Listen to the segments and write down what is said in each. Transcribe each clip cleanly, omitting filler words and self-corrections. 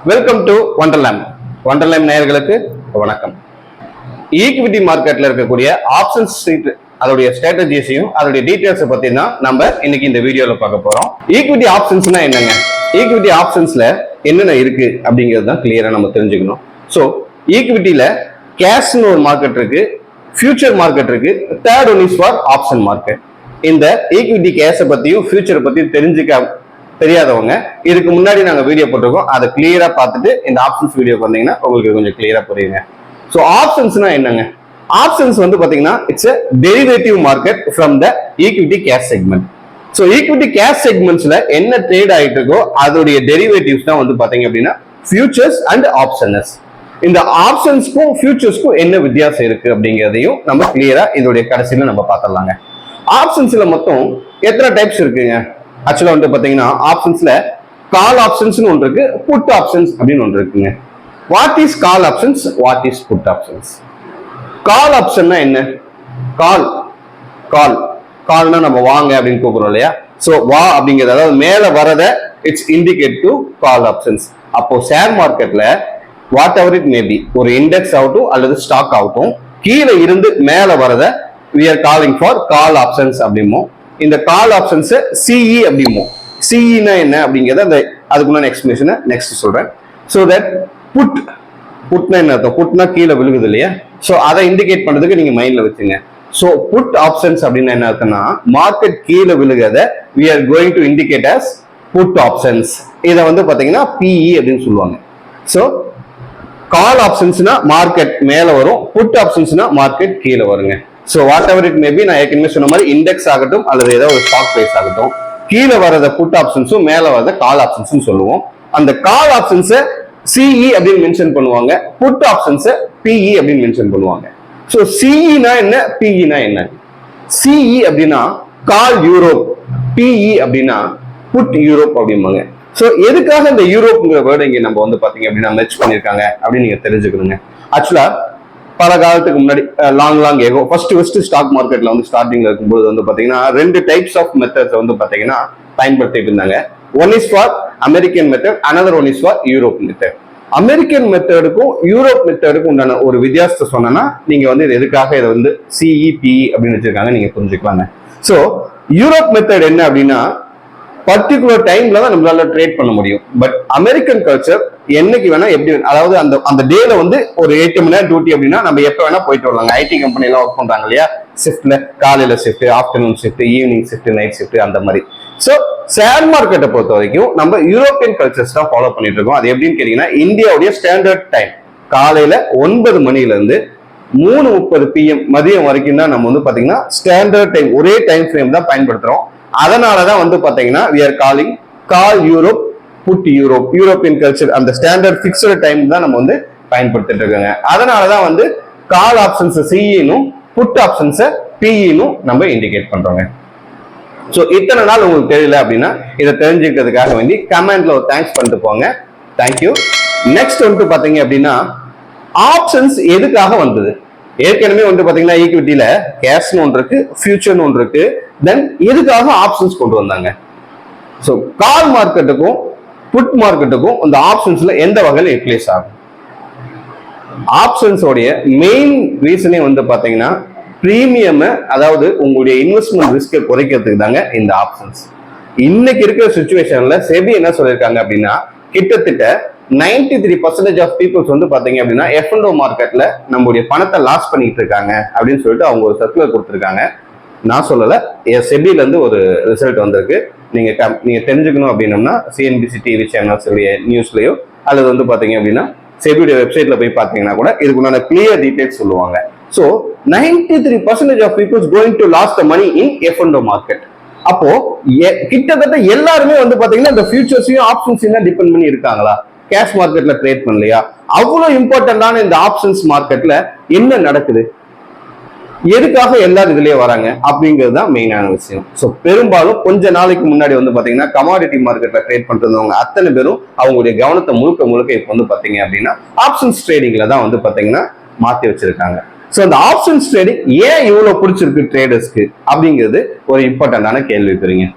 Welcome to wonderland. Wonderland நேயர்களுக்கு வணக்கம். Equity மார்க்கெட்ல இருக்கக்கூடிய ஆப்ஷன்ஸ் அதோடைய ஸ்ட்ராட்டஜிஸையும் அதோடைய டீடைல்ஸ் பத்தி தான் நம்ம இன்னைக்கு இந்த வீடியோல பார்க்க போறோம். ஈக்விட்டி ஆப்ஷன்ஸ்னா என்னங்க, ஈக்விட்டி ஆப்ஷன்ஸ்ல என்னென்ன இருக்கு அப்படிங்கிறது தான் கிளியரா நம்ம தெரிஞ்சுக்கணும். ஸோ ஈக்விட்டியில கேஷ்னு ஒரு மார்க்கெட் இருக்கு, ஃபியூச்சர் மார்க்கெட் இருக்கு, third one is for option market. இந்த ஈக்விட்டி கேஷை பத்தியும் ஃபியூச்சரை பத்தியும் தெரியாதவங்க இதுக்கு முன்னாடி நாங்க வீடியோ போட்டிருக்கோம், அதை கிளியரா பார்த்துட்டு இந்த ஆப்ஷன்ஸ் வீடியோ வந்தீங்கன்னா உங்களுக்கு கொஞ்சம் கிளியரா புரியுங்க. ஸோ ஆப்ஷன்ஸ்னா என்னங்க, ஆப்ஷன்ஸ் வந்து பாத்தீங்கன்னா it's a derivative market from the equity cash segment. So equity cash செக்மெண்ட்ஸ்ல என்ன ட்ரேட் ஆயிட்டு இருக்கோ அதோடைய டெரிவேட்டிவ்ஸ் தான் வந்து பாத்தீங்க அப்படின்னா ஃபியூச்சர்ஸ் அண்ட் ஆப்ஷன்ஸ். இந்த ஆப்ஷன்ஸ்க்கும் ஃபியூச்சர்ஸ்க்கும் என்ன வித்தியாசம் இருக்கு அப்படிங்கிறதையும் நம்ம கிளியரா இதோடைய கடைசியில நம்ம பார்த்துடலாங்க. ஆப்ஷன்ஸ்ல மொத்தம் எத்தனை டைப்ஸ் இருக்குங்க? ஆக்சுவலா வந்து பாத்தீங்கன்னா ஆப்ஷன்ஸ்ல கால் ஆப்ஷன்ஸ் ஒன்று இருக்கு, புட் ஆப்ஷன்ஸ் அப்படின்னு ஒன்று இருக்குங்க. What is call options, what is put options? Call ஆப்ஷன்னா என்ன? கால் கால் கால்னா நம்ம வாங்க அப்படின்னு கூப்பிடுறோம் இல்லையா? சோ வா அப்படிங்கிறது, அதாவது மேல வரத it's indicate to call options. அப்போ ஷேர் மார்க்கெட்ல வாட் எவர் இட் மேபி, ஒரு இண்டெக்ஸ் ஆகட்டும் அல்லது ஸ்டாக் ஆகட்டும், கீழே இருந்து மேல வரத we are calling for call options அப்படிமோ. இந்த கால் ஆப்ஷன்ஸ் சிஇ அப்படிமோ. சிஇனா என்ன அப்படிங்கிறத அந்த அதுக்குள்ள எக்ஸ்பிளேஷனை நெக்ஸ்ட் சொல்றேன். ஸோ தட் புட்னா என்ன அர்த்தம்? புட்னா கீழே விழுகுது இல்லையா? ஸோ அதை இண்டிகேட் பண்றதுக்கு நீங்க மைண்ட்ல வச்சுங்க. ஸோ புட் ஆப்ஷன்ஸ் அப்படின்னா என்ன அர்த்தம்னா மார்க்கெட் கீழே விழுகிறத we are going to indicate as put options. இதை வந்து பாத்தீங்கன்னா பிஇ அப்படின்னு சொல்லுவாங்க. ஸோ கால் ஆப்ஷன்ஸ்னா மார்க்கெட் மேல வரும், புட் ஆப்ஷன்ஸ்னா மார்க்கெட் கீழே வருங்க. So what ever it maybe, நான் ஏற்கனவே சொன்ன மாதிரி இண்டெக்ஸ் ஆகட்டும் அல்லது ஏதோ ஒரு ஸ்டாக் பிரைஸ் ஆகட்டும், கீழே வரத புட் ஆப்ஷன்ஸும் மேல வரத கால் ஆப்ஷன்ஸும் சொல்லுவோம். அந்த கால் ஆப்ஷன்ஸை சிஇ அப்படின்னு மென்ஷன் பண்ணுவாங்க, புட் ஆப்ஷன்ஸை பிஇ அப்படின்னு மென்ஷன் பண்ணுவாங்க. ஸோ சிஇனா என்ன, பிஇனா என்ன? சிஇ அப்படின்னா கால் யூரோப், பிஇ அப்படின்னா புட் யூரோப் அப்படிம்பாங்க. ஸோ எதுக்காக இந்த யூரோப்ங்கிற வேர்டு இங்க நம்ம வந்து பாத்தீங்க அப்படின்னா மெர்ஜ் பண்ணிருக்காங்க அப்படின்னு நீங்க தெரிஞ்சுக்கணுங்க. ஆக்சுவலா பல காலத்துக்கு முன்னாடி லாங் ஏகோ ஃபர்ஸ்ட் ஸ்டாக் மார்க்கெட்ல வந்து ஸ்டார்டிங்ல இருக்கும்போது வந்து பாத்தீங்கன்னா ரெண்டு டைப்ஸ் ஆஃப் மெத்தட்ஸ் வந்து பாத்தீங்கன்னா பயன்படுத்திட்டு இருந்தாங்க. One is for American method, another one is for Europe method. American மெத்தடுக்கும் யூரோப் மெத்தடுக்கும் உண்டான ஒரு வித்தியாசத்தை சொன்னா நீங்க வந்து இது எதுக்காக இதை வந்து சிஇபிஇ அப்படின்னு வச்சிருக்காங்க நீங்க புரிஞ்சுக்கலாங்க. ஸோ யூரோப் மெத்தட் என்ன அப்படின்னா பர்டிகுலர் டைம்ல தான் நம்மளால ட்ரேட் பண்ண முடியும். பட் அமெரிக்கன் கல்ச்சர் என்னைக்கு வேணா எப்படி, அதாவது அந்த டேல வந்து ஒரு 8 மணி நேரம் டியூட்டி அப்படின்னா நம்ம எப்ப வேணா போயிட்டு வரலாங்க. ஐடி கம்பெனி எல்லாம் ஒர்க் பண்றாங்க இல்லையா, ஷிஃப்ட்ல காலையில shift, afternoon shift, evening shift, night shift அந்த மாதிரி. ஸோ ஷேர் மார்க்கெட்டை பொறுத்த வரைக்கும் நம்ம யூரோப்பியன் கல்ச்சர்ஸ் தான் ஃபாலோ பண்ணிட்டு இருக்கோம். அது எப்படின்னு கேட்டீங்கன்னா இந்தியாவுடைய ஸ்டாண்டர்ட் டைம் காலையில 9 மணில இருந்து 3:30 PM மதியம் வரைக்கும் தான் நம்ம வந்து பாத்தீங்கன்னா ஸ்டாண்டர்ட் டைம், ஒரே டைம் ஃப்ரேம் தான் பயன்படுத்துறோம். அதனாலதான் வந்து பாத்தீங்கன்னா we are calling call Europe, put Europe. European culture அந்த ஸ்டாண்டர்ட் பிக்ஸ்டு டைம் தான் நம்ம வந்து பயன்படுத்திட்டு இருக்காங்க. அதனாலதான் வந்து கால் ஆப்ஷன்ஸ் சிஇனும் புட் ஆப்ஷன்ஸ் பிஇனும் நம்ம இண்டிகேட் பண்றோங்க. ஸோ இத்தனை நாள் உங்களுக்கு தெரியல அப்படின்னா இதை தெரிஞ்சுக்கிறதுக்காக வேண்டி கமெண்ட்ல ஒரு தேங்க்ஸ் பண்ணிட்டு போங்க. தேங்க்யூ. நெக்ஸ்ட் வந்து பாத்தீங்க அப்படின்னா ஆப்ஷன்ஸ் எதுக்காக வந்தது? ஏற்கனவே வந்து பாத்தீங்கன்னா ஈக்விட்டியில கேஷ்னு ஒன்று இருக்கு, ஃபியூச்சர்னு ஒன்று இருக்கு. தென் எதுக்காக ஆப்ஷன்ஸ் கொண்டு வந்தாங்க? ஸோ கால் மார்க்கெட்டுக்கும் புட் மார்க்கெட்டுக்கும் இந்த ஆப்ஷன்ஸ்ல எந்த வகையில் யூட்டிலைஸ் ஆகும்? ஆப்ஷன்ஸோடைய மெயின் ரீசனே வந்து பாத்தீங்கன்னா பிரீமியம், அதாவது உங்களுடைய இன்வெஸ்ட்மெண்ட் ரிஸ்கை குறைக்கிறதுக்கு தாங்க இந்த ஆப்ஷன்ஸ். இன்னைக்கு இருக்கிற சுச்சுவேஷன்ல செபி என்ன சொல்லியிருக்காங்க அப்படின்னா கிட்டத்தட்ட 93% ஆஃப் பீப்புள்ஸ் வந்து பாத்தீங்க அப்படின்னா F&O மார்க்கெட்ல நம்மளுடைய பணத்தை லாஸ் பண்ணிட்டு இருக்காங்க அப்படின்னு சொல்லிட்டு அவங்க ஒரு சர்க்குலர் கொடுத்துருக்காங்க. நான் சொல்லல, செபில இருந்து ஒரு ரிசல்ட் வந்திருக்கு. நீங்க தெரிஞ்சுக்கணும் அப்படின்னம்னா சிஎன்பிசி டிவி சேனல்ஸ் நியூஸ்லயோ அல்லது வந்து பாத்தீங்க அப்படின்னா செபியுடைய வெப்சைட்ல போய் பாத்தீங்கன்னா கூட இதுக்குண்டான கிளியர் டீடைல்ஸ் சொல்லுவாங்க. So 93% of peoples going to loss the money in F&O market. அப்போ கிட்டத்தட்ட எல்லாருமே வந்து பாத்தீங்கன்னா இந்த ஃபியூச்சர்ஸையும் ஆப்ஷன்ஸையும் தான் டிபெண்ட் பண்ணி இருக்காங்களா? கேஷ் மார்க்கெட்ல ட்ரேட் பண்ணலையா? அவ்வளவு இம்பார்ட்டன்டான இந்த ஆப்ஷன்ஸ் மார்க்கெட்ல என்ன நடக்குது, எதுக்காக எல்லாரும் இதுலயே வராங்க அப்படிங்கிறது தான் மெயினான விஷயம். ஸோ பெரும்பாலும் கொஞ்ச நாளைக்கு முன்னாடி வந்து பாத்தீங்கன்னா கமாடிட்டி மார்க்கெட்ல ட்ரேட் பண்றவங்க அத்தனை பேரும் அவங்களுடைய கவனத்தை முழுக்க இப்ப வந்து பாத்தீங்க அப்படின்னா ஆப்ஷன்ஸ் ட்ரேடிங்ல தான் வந்து பாத்தீங்கன்னா மாத்தி வச்சிருக்காங்க. ஸோ அந்த ஆப்ஷன்ஸ் ட்ரேடிங் ஏன் இவ்வளவு பிடிச்சிருக்கு ட்ரேடர்ஸ்க்கு அப்படிங்கிறது ஒரு இம்பார்ட்டன்டான கேள்வி பெறுங்க.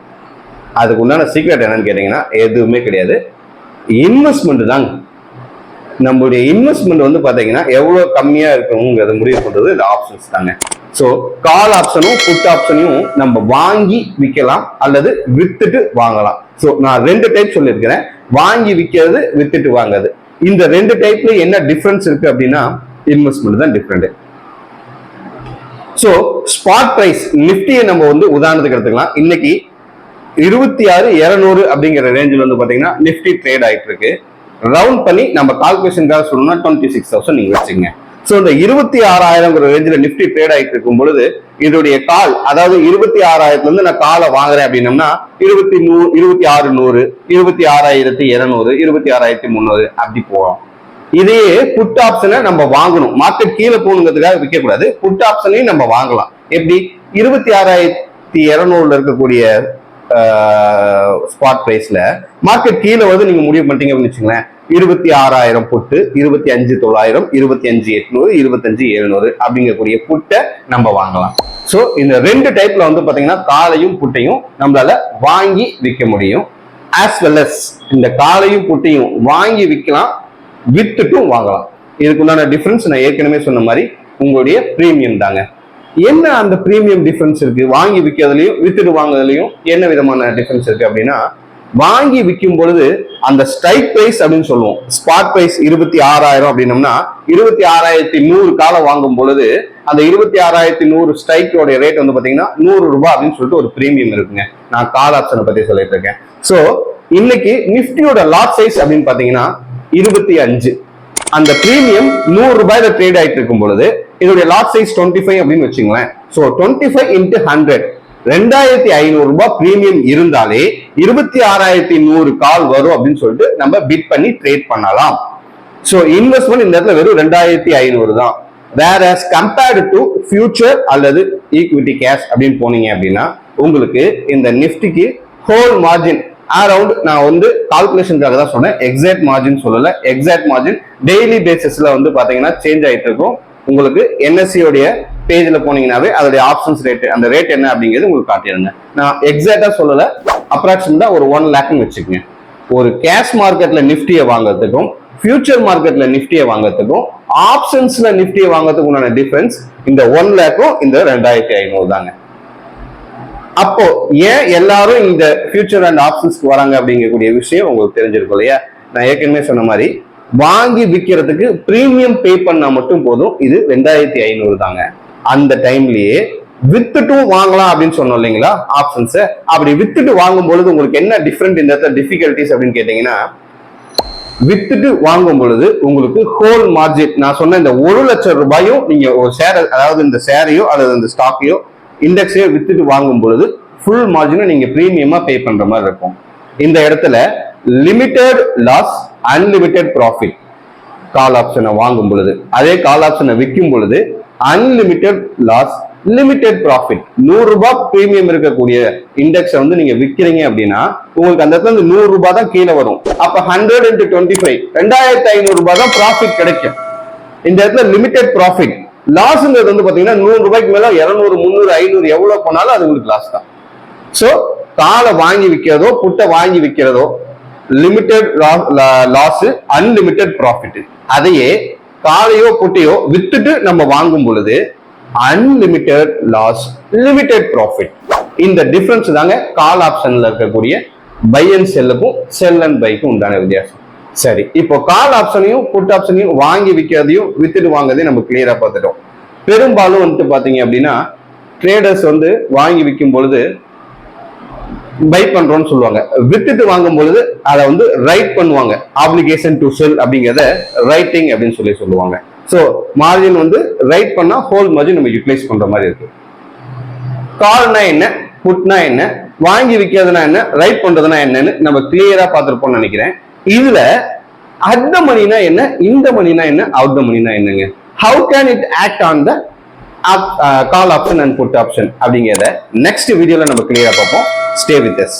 அதுக்கு உண்டான சீக்ரெட் என்னன்னு கேட்டீங்கன்னா எதுவுமே கிடையாது, இன்வெஸ்ட்மெண்ட் தாங்க. நம்மளுடைய இன்வெஸ்ட்மெண்ட் வந்து பாத்தீங்கன்னா எவ்வளவு கம்மியா இருக்கணுங்கிறத முடிவு பண்றது இந்த ஆப்ஷன்ஸ் தாங்க. ஸோ கால் ஆப்ஷனும் புட் ஆப்ஷனையும் நம்ம வாங்கி விற்கலாம் அல்லது வித்துட்டு வாங்கலாம். ஸோ நான் 2 டைப் சொல்லியிருக்கிறேன், வாங்கி விற்கிறது வித்துட்டு வாங்குறது. இந்த 2 டைப்ல என்ன டிஃபரன்ஸ் இருக்கு அப்படின்னா இன்வெஸ்ட்மெண்ட் தான் டிஃபரெண்ட். ஸோ ஸ்பாட் பிரைஸ் நிஃப்டியை நம்ம வந்து உதாரணத்துக்கு எடுத்துக்கலாம். இன்னைக்கு 26,200 அப்படிங்கிற ரேஞ்சில் வந்து பாத்தீங்கன்னா நிஃப்டி ட்ரேட் ஆயிட்டு இருக்கு. ரவுண்ட் பண்ணி நம்ம கால்குலேஷனுக்காக சொல்லணும்னா 26,000 நீங்க வச்சுங்க. சோ இந்த 26,000 ரேஞ்சில் நிஃப்டி ட்ரேட் ஆயிட்டு இருக்கும் பொழுது இதோடைய கால், அதாவது 26,000 இருந்து நான் காலை வாங்குறேன் அப்படின்னம்னா 26,100, 26,200, 26,300 அப்படி போவோம். இதையே புட் ஆப்ஷனை நம்ம வாங்கணும், மார்க்கெட் கீழே போகணுங்கிறதுக்காக விற்க கூடாது. புட் ஆப்ஷனையும் நம்ம வாங்கலாம். எப்படி 26,200 இருக்கக்கூடிய ஸ்பாட் பிரைஸ்ல மார்க்கெட் கீழே வந்து நீங்க முடிவு பண்ணிட்டீங்க அப்படின்னு வச்சுங்களேன், 26,000 புட்டு, 25,900, 25,800, 25,700 அப்படிங்கக்கூடிய புட்டை நம்ம வாங்கலாம். சோ இந்த 2 டைப்ல வந்து பாத்தீங்கன்னா காலையும் புட்டையும் நம்மளால வாங்கி விற்க முடியும். ஆஸ் வெல் அஸ் இந்த காலையும் புட்டையும் வாங்கி விற்கலாம், வித்துட்டும் வாங்கலாம். இதுக்குண்டான டிஃபரன்ஸ் நான் ஏற்கனவே சொன்ன மாதிரி உங்களுடைய பிரீமியம் தாங்க. என்ன அந்த பிரீமியம் டிஃபரன்ஸ் இருக்கு, வாங்கி விற்கிறதுலையும் வித்துட்டு வாங்குறதுலையும் என்ன விதமான டிஃபரன்ஸ் இருக்கு அப்படின்னா, வாங்கி விற்கும் பொழுது அந்த ஸ்ட்ரைக் பிரைஸ் அப்படின்னு சொல்லுவோம். ஸ்பாட் பிரைஸ் 26,000 அப்படின்னம்னா 26,100 காலம் வாங்கும் பொழுது அந்த 26,100 ஸ்ட்ரைக்கோட ரேட் வந்து பாத்தீங்கன்னா 100 ரூபாய் அப்படின்னு சொல்லிட்டு ஒரு பிரீமியம் இருக்குங்க. நான் கால் ஆப்ஷனை பத்தி சொல்லிட்டு இருக்கேன். சோ இன்னைக்கு நிஃப்டியோட லாட் சைஸ் அப்படின்னு பாத்தீங்கன்னா 25. அந்த பிரீமியம் 100 ரூபாயில ட்ரேட் ஆயிட்டு இருக்கும் பொழுது இதோட லாட் சைஸ் 25 அப்படின்னு வச்சுங்களேன். சோ 25 into 100, 2,500 ரூபாய் பிரீமியம் இருந்தாலே 26,100 கால் வரும் அப்படின்னு சொல்லிட்டு நம்ம பிட் பண்ணி ட்ரேட் பண்ணலாம். சோ இன்வெஸ்ட்மெண்ட் இந்த இடத்துல வெறும் 2,500 தான். வேற கம்பேர்டு டு ஃபியூச்சர் அல்லது ஈக்விட்டி கேஷ் அப்படின்னு போனீங்க அப்படின்னா உங்களுக்கு இந்த நிஃப்டிக்கு ஹோல் மார்ஜின் அரௌண்ட், நான் வந்து கால்குலேஷனுக்காக தான் சொன்னேன், எக்ஸாக்ட் மார்ஜின் சொல்லல. எக்ஸாக்ட் மார்ஜின் டெய்லி பேசிஸ்ல வந்து பாத்தீங்கன்னா சேஞ்ச் ஆயிட்டு இருக்கும். உங்களுக்கு என்எஸ்சியோடைய பேஜ்ல போனீங்கன்னாவே அதோடைய ஆப்ஷன்ஸ் ரேட், அந்த ரேட் என்ன அப்படிங்கிறது உங்களுக்கு காட்டிடுங்க. நான் எக்ஸாக்டா சொல்லல, அப்ராக்சிமேட்டா ஒரு 1 லேக்னு வச்சுக்கோங்க. ஒரு கேஷ் மார்க்கெட்ல நிஃப்டியை வாங்குறதுக்கும் ஃபியூச்சர் மார்க்கெட்ல நிஃப்டியை வாங்குறதுக்கும் ஆப்ஷன்ஸ்ல நிஃப்டியை வாங்குறதுக்கு உண்டான டிஃபரன்ஸ் இந்த 1 லேக்கும் இந்த 2,500 தாங்க. அப்போ ஏன் எல்லாரும் இந்த ஃபியூச்சர் அண்ட் ஆப்ஷன்ஸ்க்கு வராங்க அப்படிங்கக்கூடிய விஷயம் உங்களுக்கு தெரிஞ்சிருக்கும் இல்லையா? நான் ஏற்கனவே சொன்ன மாதிரி வாங்கி விற்கிறதுக்கு பிரீமியம் பே பண்ணா மட்டும் போதும். இது 2,500 தாங்க. அந்த டைம்லயே வித்துட்டும் வாங்கலாம் அப்படின்னு சொன்னோம் இல்லைங்களா ஆப்ஷன்ஸ். அப்படி வித்துட்டு வாங்கும் பொழுது உங்களுக்கு என்ன டிஃபரெண்ட் இந்த இடத்துல டிஃபிகல்டிஸ் அப்படின்னு கேட்டீங்கன்னா, வித்துட்டு வாங்கும் பொழுது உங்களுக்கு ஹோல் மார்ஜின், நான் சொன்ன இந்த 1 லட்சம் ரூபாயும் நீங்க ஒரு ஷேர், அதாவது இந்த ஷேரையோ அல்லது இந்த ஸ்டாக்கையோ இண்டெக்ஸையோ வித்துட்டு வாங்கும் பொழுது ஃபுல் மார்ஜினை நீங்க பிரீமியமா பே பண்ற மாதிரி இருக்கும். இந்த இடத்துல லிமிடெட் லாஸ், அன்லிமிட்டெட் ப்ராஃபிட் கால் ஆப்ஷனை வாங்கும் பொழுது, அதே கால் ஆப்ஷனை விற்கும் பொழுது அன்லிமிட்டெட் லாஸ், லிமிடெட் ப்ராஃபிட். 100 ரூபாய் பிரீமியம் இருக்கக்கூடிய இண்டெக்ஸை வந்து நீங்க விற்கிறீங்க அப்படின்னா உங்களுக்கு அந்த இடத்துல 100 ரூபாய் தான் கீழே வரும். அப்ப 100 into 25, 2,500 ரூபாய் தான் ப்ராஃபிட் கிடைக்கும். இந்த இடத்துல லிமிடெட் ப்ராஃபிட். லாஸ்ங்கிறது வந்து பாத்தீங்கன்னா 100 ரூபாய்க்கு மேல 200, 300, 500 எவ்வளவு போனாலும் அது உங்களுக்கு லாஸ் தான். சோ காலை வாங்கி விற்கிறதோ புட்டை வாங்கி விற்கிறதோ லிமிடெட் லாஸ், அன்லிமிட்டெட் ப்ராஃபிட். அதையே காலையோ புட்டையோ வித்துட்டு நம்ம வாங்கும் பொழுது அன்லிமிட்டெட் லாஸ், லிமிடெட் ப்ராஃபிட். இந்த டிஃபரன்ஸ் தாங்க கால் ஆப்ஷன்ல இருக்கக்கூடிய பை அண்ட் செல்லுக்கும் செல் அண்ட் பைக்கும் உண்டான வித்தியாசம். சரி, இப்போ கால் ஆப்ஷனையும் புட் ஆப்ஷனையும் வாங்கி விற்கிறதையும் வித்துட்டு வாங்குறதையும் நம்ம கிளியரா பார்த்துட்டோம். பெரும்பாலும் வந்துட்டு பாத்தீங்க அப்படின்னா ட்ரேடர்ஸ் வந்து வாங்கி விற்கும் பொழுது பை பண்றோம்னு சொல்லுவாங்க, வித்துட்டு வாங்கும் பொழுது அதை வந்து ரைட் பண்ணுவாங்க. ஆப்ளிகேஷன் டு செல் அப்படிங்கிறத ரைட்டிங் அப்படின்னு சொல்லுவாங்க. ஸோ மார்ஜின் வந்து ரைட் பண்ணா ஹோல் மார்ஜின் நம்ம யூட்டிலைஸ் பண்ற மாதிரி இருக்கு. கால்னா என்ன, புட்னா என்ன, வாங்கி விற்கிறதுனா என்ன, ரைட் பண்றதுனா என்னன்னு நம்ம கிளியரா பார்த்துருப்போம்னு நினைக்கிறேன். இதுல அட் த மணினா என்ன, இந்த மணினா என்ன, அவுட் த மணினா என்னங்க, how can it act on the call option and put option அப்படிங்கிறத நெக்ஸ்ட் வீடியோல நம்ம கிளியரா பார்ப்போம். Stay with us.